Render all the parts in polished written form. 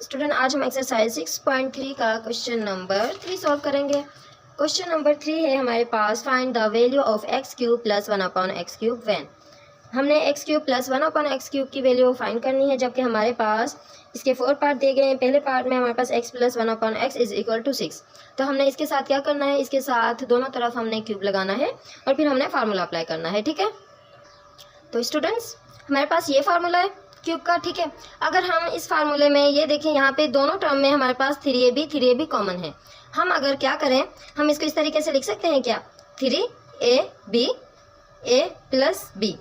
Student आज हम exercise 6.3 का क्वेश्चन नंबर 3 सॉल्व करेंगे। क्वेश्चन नंबर 3 है हमारे पास, find the value of x cube plus 1/x³ when. हमने एक्स क्यूब प्लस 1/x³ की वैल्यू फाइंड करनी है, जबकि हमारे पास इसके 4 पार्ट दिए गए हैं। पहले पार्ट में हमारे पास x plus 1/x is equal to 6। तो हमने इसके साथ क्या करना है, इसके साथ दोनों तरफ हमने क्यूब लगाना है और फिर हमने फार्मूला अप्लाई करना है। ठीक है, तो स्टूडेंट्स हमारे पास ये फार्मूला है क्यूब का। ठीक है, अगर हम इस फार्मूले में ये देखें, यहाँ पे दोनों टर्म में हमारे पास 3ab कॉमन है। हम अगर क्या करें, हम इसको इस तरीके से लिख सकते हैं क्या, 3ab a प्लस b।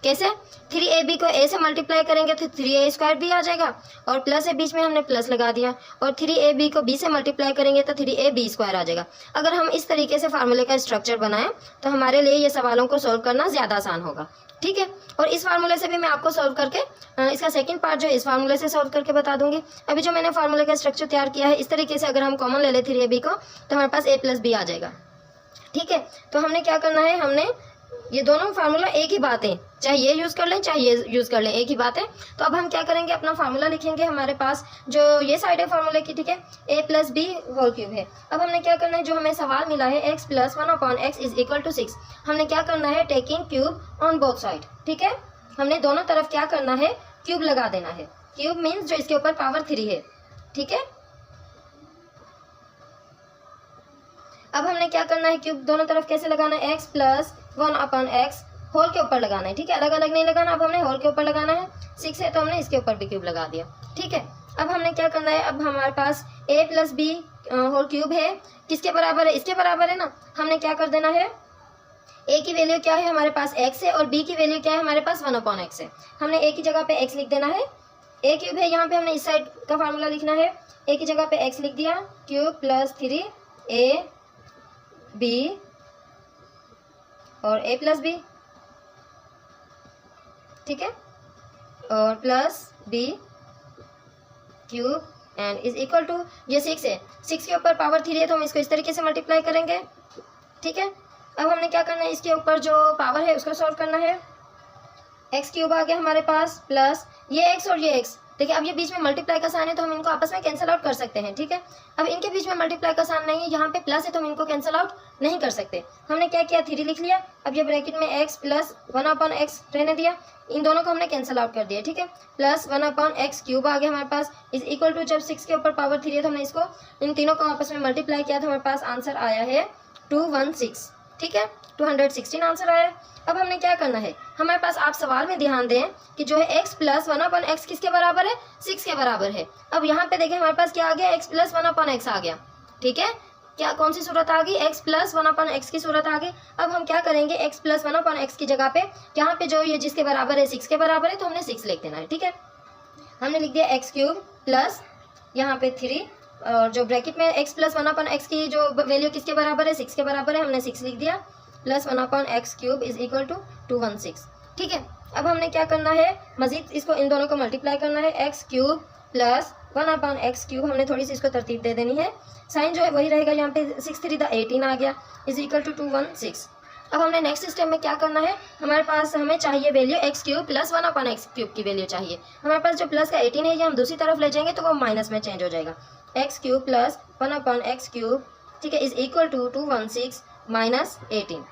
कैसे, 3ab को a से मल्टीप्लाई करेंगे तो 3a² b आ जाएगा, और प्लस है बीच में हमने प्लस लगा दिया, और 3ab को b से मल्टीप्लाई करेंगे तो 3ab² आ जाएगा। अगर हम इस तरीके से फार्मूले का स्ट्रक्चर बनाएं तो हमारे लिए ये सवालों को सॉल्व करना ज़्यादा आसान होगा। ठीक है, और इस फार्मूले से भी मैं आपको सॉल्व करके इसका सेकंड पार्ट जो है इस फार्मूले से सॉल्व करके बता दूंगी। अभी जो मैंने फार्मूले का स्ट्रक्चर तैयार किया है, इस तरीके से अगर हम कॉमन ले लें 3ab को तो हमारे पास a प्लस b आ जाएगा। ठीक है, तो हमने क्या करना है, हमने ये दोनों फार्मूला एक ही बात है, चाहे ये यूज़ कर लें चाहे ये यूज़ कर लें, एक ही बात है। तो अब हम क्या करेंगे, अपना फार्मूला लिखेंगे। हमारे पास जो ये साइड है फार्मूले की, ठीक है, a plus b whole cube है। अब हमने क्या करना है, जो हमें सवाल मिला है x plus 1/x is equal to 6, हमने क्या करना है, taking cube on both side. ठीक है, हमने दोनों तरफ क्या करना है, क्यूब लगा देना है। क्यूब मीन्स जो इसके ऊपर पावर 3 है। ठीक है, अब हमने क्या करना है, क्यूब दोनों तरफ कैसे लगाना है, x प्लस 1/x होल के ऊपर लगाना है। ठीक है, अलग अलग नहीं लगाना, अब हमने होल के ऊपर लगाना है। 6 है तो हमने इसके ऊपर भी क्यूब लगा दिया। ठीक है, अब हमने क्या करना है, अब हमारे पास a plus b whole cube है, किसके बराबर है, इसके बराबर है ना। हमने क्या कर देना है, a की वैल्यू क्या है, हमारे पास x है, और b की वैल्यू क्या है, हमारे पास 1/x है। हमने a की जगह पे x लिख देना है, a क्यूब है, यहाँ पे हमने इस साइड का फार्मूला लिखना है, a की जगह पे x लिख दिया, क्यूब प्लस 3ab और a प्लस b। ठीक है, और plus b cube and is equal to, ये 6 है, 6 के ऊपर पावर 3 है तो हम इसको इस तरीके से मल्टीप्लाई करेंगे। ठीक है, अब हमने क्या करना है, इसके ऊपर जो पावर है उसको सॉल्व करना है। एक्स क्यूब आ गया हमारे पास, प्लस ये एक्स और ये एक्स। देखिए, अब ये बीच में मल्टीप्लाई का साइन है तो हम इनको आपस में कैंसिल आउट कर सकते हैं। ठीक है, अब इनके बीच में मल्टीप्लाई का साइन नहीं है, यहाँ पे प्लस है तो हम इनको कैंसिल आउट नहीं कर सकते। हमने क्या किया, 3 लिख लिया। अब ये ब्रैकेट में x प्लस 1/x रहने दिया, इन दोनों को हमने कैंसिल आउट कर दिया। ठीक है, प्लस 1/x³ आ गया हमारे पास, इज इक्वल टू, जब 6 के ऊपर पावर 3 है तो हमने इसको इन तीनों को आपस में मल्टीप्लाई किया तो हमारे पास आंसर आया है 216। ठीक है, 216 आंसर आया। अब हमने क्या करना है, हमारे पास, आप सवाल में ध्यान दें कि जो है x प्लस 1/x किसके बराबर है, 6 के बराबर है। अब यहाँ पे देखें हमारे पास क्या आ गया, x प्लस 1/x आ गया। ठीक है, क्या कौन सी सूरत आ गई, x प्लस 1/x की सूरत आ गई। अब हम क्या करेंगे, x प्लस 1/x की जगह पे यहाँ पे जो ये जिसके बराबर है 6 के बराबर है तो हमने 6 लिख देना है। ठीक है, हमने लिख दिया x क्यूब प्लस यहाँ पे 3, और जो ब्रैकेट में x प्लस 1/x की जो वैल्यू किसके बराबर है, 6 के बराबर है, हमने 6 लिख दिया, plus 1/x³ is equal to 216। ठीक है, अब हमने क्या करना है, मजीद इसको इन दोनों को मल्टीप्लाई करना है, x³ प्लस 1/x³ हमने थोड़ी सी इसको तरतीब दे देनी है, साइन जो है वही रहेगा, यहाँ पे 6 3 18 आ गया, इज इक्वल टू 216। अब हमने नेक्स्ट स्टेप में क्या करना है, हमारे पास हमें चाहिए वैल्यू x³ प्लस 1/x³ की वैल्यू चाहिए। हमारे पास जो प्लस का 18 है ये हम दूसरी तरफ ले जाएंगे तो वो माइनस में चेंज हो जाएगा, x³ प्लस 1/x³, ठीक है, इज इक्वल टू 216 माइनस 18।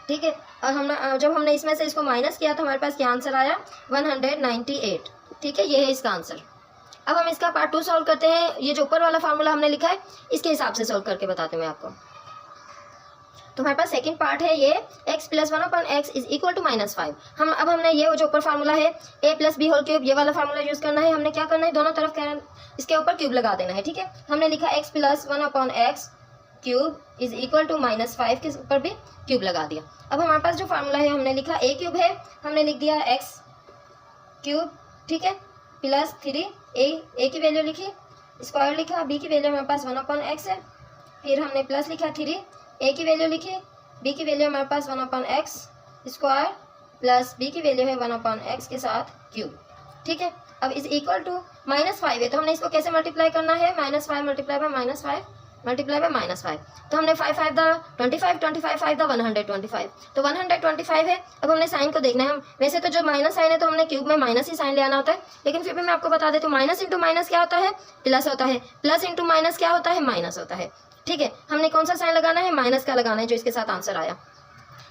ठीक है, और जब हमने इसमें से इसको माइनस किया तो हमारे पास क्या आंसर आया, 198। ठीक है, ये है इसका आंसर। अब हम इसका पार्ट 2 सॉल्व करते हैं। ये जो ऊपर वाला फार्मूला हमने लिखा है इसके हिसाब से सॉल्व करके बताते हैं मैं आपको। तो हमारे पास सेकंड पार्ट है ये, x plus 1/x is equal to -5। अब हमने ये जो ऊपर फार्मूला है a plus b whole cube, ये वाला फार्मूला यूज करना है। हमने क्या करना है, दोनों तरफ इसके ऊपर क्यूब लगा देना है। ठीक है, हमने लिखा x plus 1/x cube is equal to -5 के ऊपर भी क्यूब लगा दिया। अब हमारे पास जो फार्मूला है हमने लिखा a क्यूब है, हमने लिख दिया x क्यूब, ठीक है, प्लस 3 a की वैल्यू लिखी, स्क्वायर लिखा, b की वैल्यू हमारे पास 1/x है, फिर हमने प्लस लिखा 3, a की वैल्यू लिखी, b की वैल्यू हमारे पास 1/x स्क्वायर प्लस b की वैल्यू है 1/x के साथ क्यूब। ठीक है, अब इज इक्वल टू -5 है तो हमने इसको कैसे मल्टीप्लाई करना है, -5 मल्टीप्लाई बाय -5 मल्टीप्लाई बाय -5। तो हमने 5 5 द 25, 25 5 द 125, तो 125 है। अब हमने साइन को देखना है। हम वैसे तो जो माइनस साइन है तो हमने क्यूब में माइनस ही साइन ले आना होता है, लेकिन फिर भी मैं आपको बता देती हूँ माइनस इंटू माइनस क्या होता है, प्लस होता है, प्लस इंटू माइनस क्या होता है, माइनस होता है। ठीक है, हमने कौन सा साइन लगाना है, माइनस का लगाना है, जो इसके साथ आंसर आया।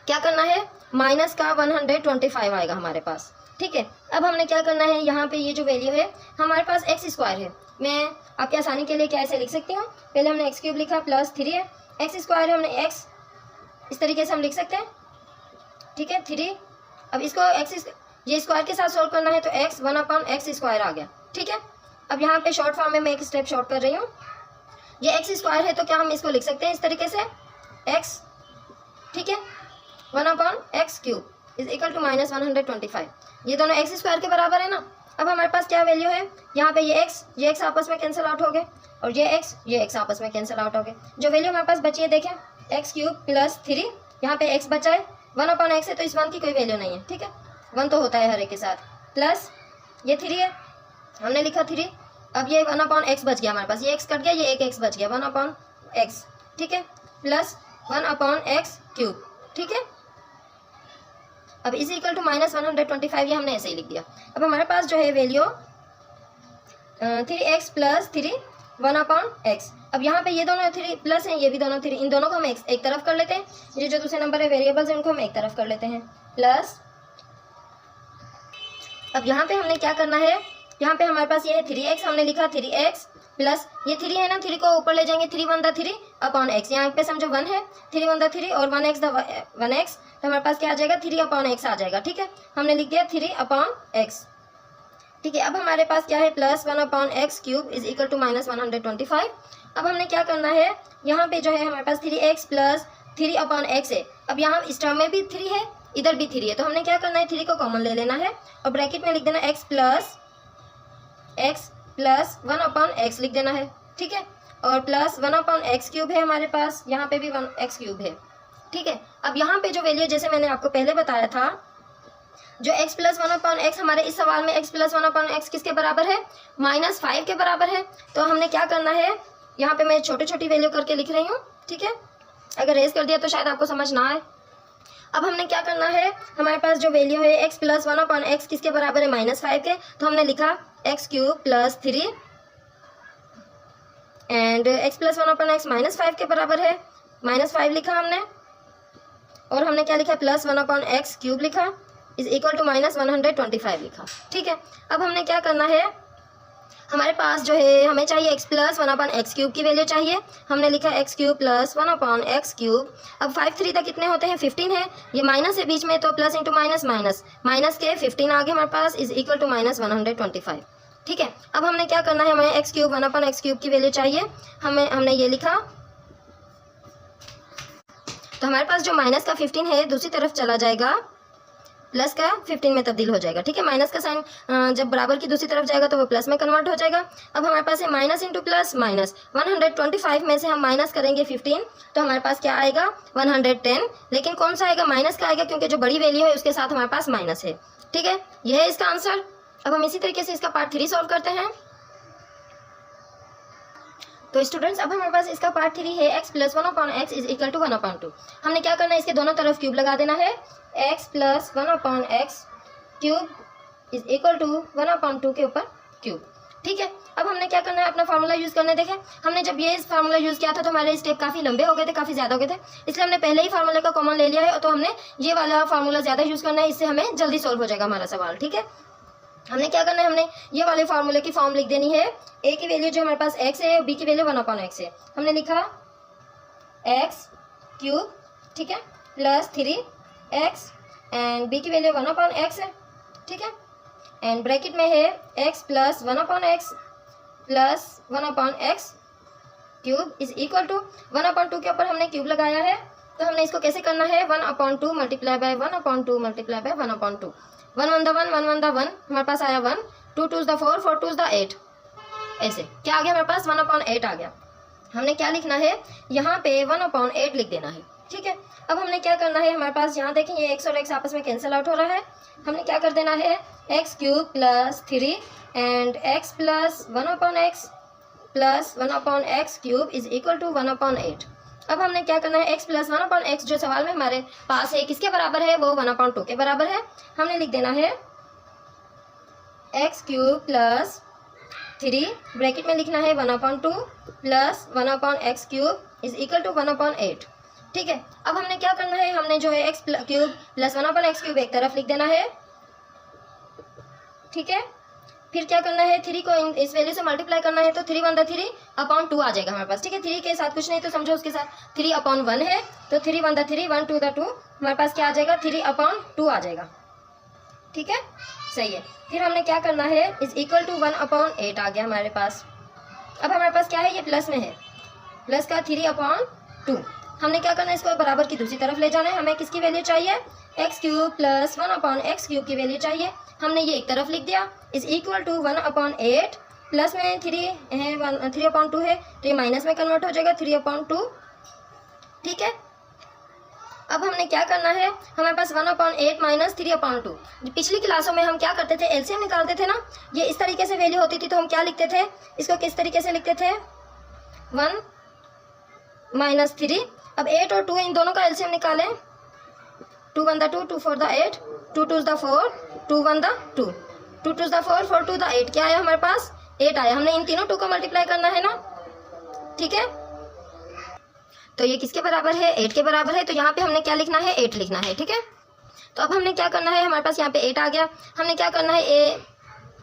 क्या करना है, माइनस का 125 आएगा हमारे पास। ठीक है, अब हमने क्या करना है, यहाँ पे ये जो वैल्यू है हमारे पास एक्स स्क्वायर है। मैं आपकी आसानी के लिए क्या ऐसे लिख सकती हूँ, पहले हमने एक्स क्यूब लिखा प्लस 3 है, एक्स स्क्वायर है, हमने एक्स इस तरीके से हम लिख सकते हैं। ठीक है, 3। अब इसको एक्स ये स्क्वायर के साथ सोल्व करना है तो एक्स 1/x स्क्वायर आ गया। ठीक है, अब यहाँ पे शॉर्ट फॉर्म में मैं एक स्टेप शॉर्ट कर रही हूँ। ये एक्स स्क्वायर है तो क्या हम इसको लिख सकते हैं इस तरीके से एक्स, ठीक है, 1/x cube is equal to -125। ये दोनों एक्स स्क्वायर के बराबर है ना। अब हमारे पास क्या वैल्यू है, यहाँ पे ये एक्स आपस में कैंसिल आउट हो गए, और ये एक्स आपस में कैंसिल आउट हो गए। जो वैल्यू हमारे पास बची है देखें, एक्स क्यूब प्लस 3, यहाँ पे एक्स बचा है, 1/x है तो इस 1 की कोई वैल्यू नहीं है। ठीक है, 1 तो होता है हर एक के साथ, प्लस ये 3 है, हमने लिखा 3। अब ये 1/x बच गया हमारे पास, ये एक्स कट गया, ये एक एक्स बच गया, 1/x। ठीक है, प्लस 1/x क्यूब। ठीक है, अब इज इक्वल टू -125, ये हमने ऐसे ही लिख दिया। अब हमारे पास जो है वैल्यू 3x प्लस 3 1/x। अब यहाँ पे ये दोनों 3 प्लस हैं, ये भी दोनों 3, इन दोनों को हम एक तरफ कर लेते हैं। ये जो दूसरे नंबर है वेरिएबल्स हैं उनको हम एक तरफ कर लेते हैं, प्लस। अब यहाँ पे हमने क्या करना है, यहाँ पे हमारे पास ये है 3x, हमने लिखा 3x प्लस ये 3 है ना, 3 को ऊपर ले जाएंगे, 3 1 द 3 अपॉन x, यहाँ पे समझो 1 है, 3 1 द 3 और 1x द 1x, तो हमारे पास क्या आ जाएगा, 3/x आ जाएगा। ठीक है, हमने लिख दिया 3/x। ठीक है, अब हमारे पास क्या है, plus 1/x cube is equal to -125। अब हमने क्या करना है, यहाँ पे जो है हमारे पास 3x प्लस 3/x है। अब यहाँ इस टर्म में भी 3 है, इधर भी 3 है, तो हमने क्या करना है, 3 को कॉमन ले लेना है और ब्रैकेट में लिख देना x प्लस 1/x लिख देना है। ठीक है, और प्लस 1/x क्यूब है हमारे पास, यहाँ पे भी 1x क्यूब है। ठीक है, अब यहाँ पे जो वैल्यू जैसे मैंने आपको पहले बताया था, जो x प्लस 1/x हमारे इस सवाल में x प्लस 1/x किसके बराबर है, -5 के बराबर है। तो हमने क्या करना है, यहाँ पे मैं छोटी छोटी वैल्यू करके लिख रही हूँ। ठीक है, अगर रेज कर दिया तो शायद आपको समझ ना आए। अब हमने क्या करना है, हमारे पास जो वैल्यू है x प्लस 1/x किसके बराबर है, -5 के, तो हमने लिखा x cube plus 3 and x plus 1/x -5 के बराबर है, -5 लिखा हमने, और हमने क्या लिखा, प्लस 1/x क्यूब लिखा इज इक्वल टू -125 लिखा। ठीक है, अब हमने क्या करना है, हमारे पास जो है हमें चाहिए x प्लस 1/x क्यूब की वैल्यू चाहिए, हमने लिखा x cube plus 1/x cube. अब 5 3 तक कितने होते हैं, 15 है, ये माइनस है बीच में तो प्लस इंटू माइनस, माइनस के 15 आ गए हमारे पास इज इक्वल टू -125। ठीक है, अब हमने क्या करना है, हमें x क्यूब 1/x क्यूब की वैल्यू चाहिए, हमने ये लिखा, तो हमारे पास जो माइनस का 15 है दूसरी तरफ चला जाएगा, प्लस का 15 में तब्दील हो जाएगा। ठीक है, माइनस का साइन जब बराबर की दूसरी तरफ जाएगा तो वो प्लस में कन्वर्ट हो जाएगा। अब हमारे पास है माइनस इंटू प्लस, माइनस 125 में से हम माइनस करेंगे 15, तो हमारे पास क्या आएगा, 110, लेकिन कौन सा आएगा, माइनस का आएगा, क्योंकि जो बड़ी वैल्यू है उसके साथ हमारे पास माइनस है। ठीक है, यह है इसका आंसर। अब हम इसी तरीके से इसका पार्ट 3 सॉल्व करते हैं। तो स्टूडेंट्स, अब हमारे पास इसका पार्ट 3 है, x plus 1/x is equal to 1/2। हमने क्या करना है, इसके दोनों तरफ क्यूब लगा देना है, x plus 1/x cube is equal to 1/2 के ऊपर क्यूब। ठीक है, अब हमने क्या करना है, अपना फार्मूला यूज़ करने देखें। हमने जब ये इस फार्मूला यूज़ किया था तो हमारे स्टेप काफ़ी लंबे हो गए थे, काफ़ी ज़्यादा हो गए थे, इसलिए हमने पहले ही फार्मूले का कॉमन ले लिया है, तो हमने ये वाला फार्मूला ज़्यादा यूज़ करना है, इससे हमें जल्दी सॉल्व हो जाएगा हमारा सवाल। ठीक है, हमने क्या करना है, हमने ये वाले फार्मूले की फॉर्म लिख देनी है, a की वैल्यू जो हमारे पास x है, b की वैल्यू 1/x है, हमने लिखा x क्यूब, ठीक है, प्लस 3x एंड b की वैल्यू 1/x है। ठीक है, एंड ब्रैकेट में है x plus 1/x plus 1/x cube is equal to 1/2 के ऊपर हमने क्यूब लगाया है, तो हमने इसको कैसे करना है, 1/2 multiply by 1/2 multiply by 1/2, 1 1 the 1 1 1 the 1 हमारे पास आया 1, 2 2 द 4 4 2 द 8, ऐसे क्या आ गया हमारे पास, 1/8 आ गया। हमने क्या लिखना है, यहाँ पे 1/8 लिख देना है। ठीक है, अब हमने क्या करना है, हमारे पास यहाँ देखें ये x और x आपस में कैंसिल आउट हो रहा है, हमने क्या कर देना है, x cube plus 3 and x plus 1/x plus 1/x cube is equal to 1/8। अब हमने क्या करना है, x प्लस 1/x जो सवाल में हमारे पास है किसके बराबर है, वो 1/2 के बराबर है। हमने लिख देना है x क्यूब प्लस 3 ब्रैकेट में लिखना है 1/2 plus 1/x cube is equal to 1/8। ठीक है, अब हमने क्या करना है, हमने जो है x cube plus 1/x cube एक तरफ लिख देना है। ठीक है, फिर क्या करना है, 3 को इस वैल्यू से मल्टीप्लाई करना है तो 3 वन द 3/2 आ जाएगा हमारे पास। ठीक है, 3 के साथ कुछ नहीं तो समझो उसके साथ 3/1 है, तो 3 वन द 3 1 2 द 2 हमारे पास क्या आ जाएगा, 3/2 आ जाएगा। ठीक है, सही है। फिर हमने क्या करना है, इज इक्वल टू 1/8 आ गया हमारे पास। अब हमारे पास क्या है, ये प्लस में है, प्लस का 3/2। हमने क्या करना है, इसको बराबर की दूसरी तरफ ले जाना है। हमें किसकी वैल्यू चाहिए, x cube plus 1/x cube की वैल्यू चाहिए। हमने ये एक तरफ लिख दिया, इज इक्वल टू 1/8 प्लस में 3 है 3/2 है तो ये माइनस में कन्वर्ट हो जाएगा 3/2। ठीक है, अब हमने क्या करना है, हमारे पास 1/8 माइनस 3/2। पिछली क्लासों में हम क्या करते थे, एलसीएम निकालते थे ना, ये इस तरीके से वैल्यू होती थी तो हम क्या लिखते थे, इसको किस तरीके से लिखते थे, 1 माइनस 3। अब 8 और 2 इन दोनों का एलसीएम निकालें, 2 1 the 2 2 4 the 8 2 2 the 4 2 1 the 2 2 2 the 4 4 2 the 8 क्या आया हमारे पास, 8 आया। हमने इन तीनों 2 को मल्टीप्लाई करना है ना। ठीक है, तो ये किसके बराबर है, 8 के बराबर है, तो यहाँ पे हमने क्या लिखना है, 8 लिखना है। ठीक है, तो अब हमने क्या करना है, हमारे पास यहाँ पे 8 आ गया। हमने क्या करना है,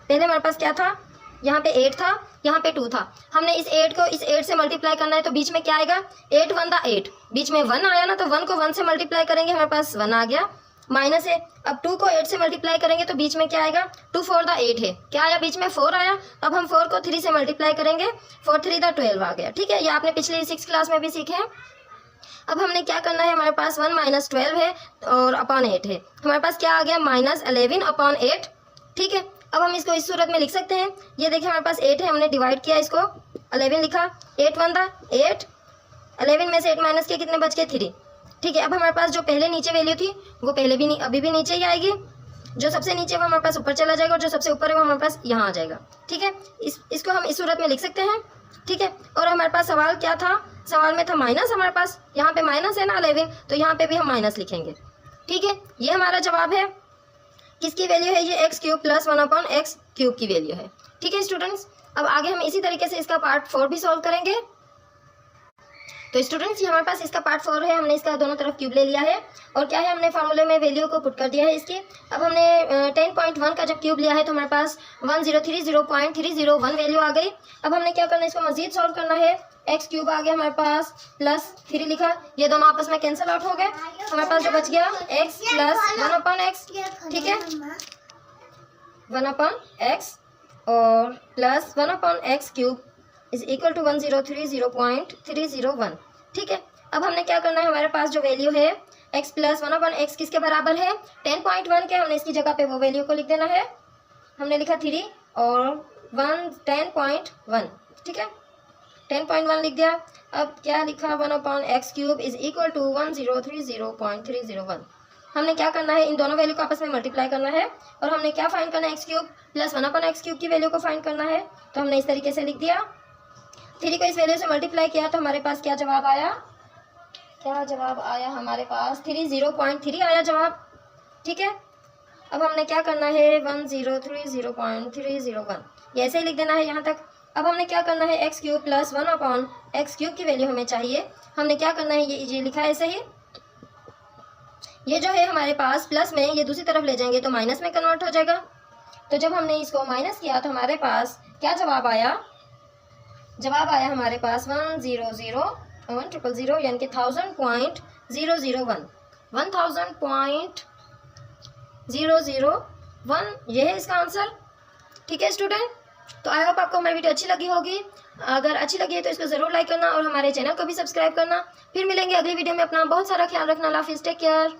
पहले हमारे पास क्या था, यहाँ पे 8 था, यहाँ पे 2 था। हमने इस 8 को इस 8 से मल्टीप्लाई करना है तो बीच में क्या आएगा, 8 1 द 8, बीच में 1 आया ना, तो 1 को 1 से मल्टीप्लाई करेंगे, हमारे पास 1 आ गया, माइनस है। अब 2 को 8 से मल्टीप्लाई करेंगे तो बीच में क्या आएगा, 2 4 द 8 है, क्या आया, बीच में 4 आया। अब हम 4 को 3 से मल्टीप्लाई करेंगे, 4 3 द 12 आ गया। ठीक है, ये आपने पिछली 6 क्लास में भी सीखे हैं। अब हमने क्या करना है, हमारे पास 1 माइनस 12 है और अपॉन 8 है, हमारे पास क्या आ गया, माइनस 11/8। ठीक है, अब हम इसको इस सूरत में लिख सकते हैं, ये देखिए हमारे पास 8 है, हमने डिवाइड किया इसको, 11 लिखा, 8 1 द 8, 11 में से 8 माइनस के कितने बच गए, 3। ठीक है, अब हमारे पास जो पहले नीचे वैल्यू थी वो पहले भी नहीं, अभी भी नीचे ही आएगी, जो सबसे नीचे वो हमारे पास ऊपर चला जाएगा और जो सबसे ऊपर है वो हमारे पास यहाँ आ जाएगा। ठीक है, इसको हम इस सूरत में लिख सकते हैं। ठीक है, और हमारे पास सवाल क्या था, सवाल में था माइनस, हमारे पास यहाँ पे माइनस है ना 11, तो यहाँ पे भी हम माइनस लिखेंगे। ठीक है, ये हमारा जवाब है, किसकी वैल्यू है, ये x cube plus 1/x cube की वैल्यू है। ठीक है स्टूडेंट्स, अब आगे हम इसी तरीके से इसका पार्ट 4 भी सॉल्व करेंगे। तो स्टूडेंट्स ये हमारे पास इसका पार्ट 4 है, हमने इसका दोनों तरफ क्यूब ले लिया है और क्या है, हमने फार्मूले में वैल्यू को पुट कर दिया है इसकी। अब हमने 10.1 का जब क्यूब लिया है तो हमारे पास 1030.301 वैल्यू आ गई। अब हमने क्या करना है, इसको मजीद सॉल्व करना है। एक्स क्यूब आ गया हमारे पास, प्लस 3 लिखा, ये दोनों आपस में कैंसिल आउट हो गए, हमारे पास जो बच गया x प्लस 1/x। ठीक है, 1/x और plus 1/x cube is equal to 1030.301। ठीक है, अब हमने क्या करना है, हमारे पास जो वैल्यू है x प्लस 1/x किसके बराबर है, 10.1 के, हमने इसकी जगह पे वो वैल्यू को लिख देना है। हमने लिखा 3 और 10.1। ठीक है, 10.1 लिख दिया। अब क्या लिखा, 1/x cube is equal to 1030.301। हमने क्या करना है, इन दोनों वैल्यू को आपस में मल्टीप्लाई करना है और हमने क्या फाइंड करना है, x cube plus 1/x cube की वैल्यू को फाइंड करना है। तो हमने इस तरीके से लिख दिया, 3 को इस वैल्यू से मल्टीप्लाई किया तो हमारे पास क्या जवाब आया, क्या जवाब आया, हमारे पास 30.3 आया जवाब। ठीक है, अब हमने क्या करना है, 1030.301 ये ऐसे ही लिख देना है यहाँ तक। अब हमने क्या करना है, x cube plus 1/x cube की वैल्यू हमें चाहिए। हमने क्या करना है, ये लिखा है ऐसे ही, ये जो है हमारे पास प्लस में, ये दूसरी तरफ ले जाएंगे तो माइनस में कन्वर्ट हो जाएगा। तो जब हमने इसको माइनस किया तो हमारे पास क्या जवाब आया, जवाब आया हमारे पास 1,000 यानी कि 1000.001 1000.001 ये है इसका आंसर। ठीक है स्टूडेंट, तो आई होप आपको हमारी वीडियो अच्छी लगी होगी। अगर अच्छी लगी है तो इसको ज़रूर लाइक करना और हमारे चैनल को भी सब्सक्राइब करना। फिर मिलेंगे अगली वीडियो में, अपना बहुत सारा ख्याल रखना। अल्लाह हाफिज़, टेक केयर।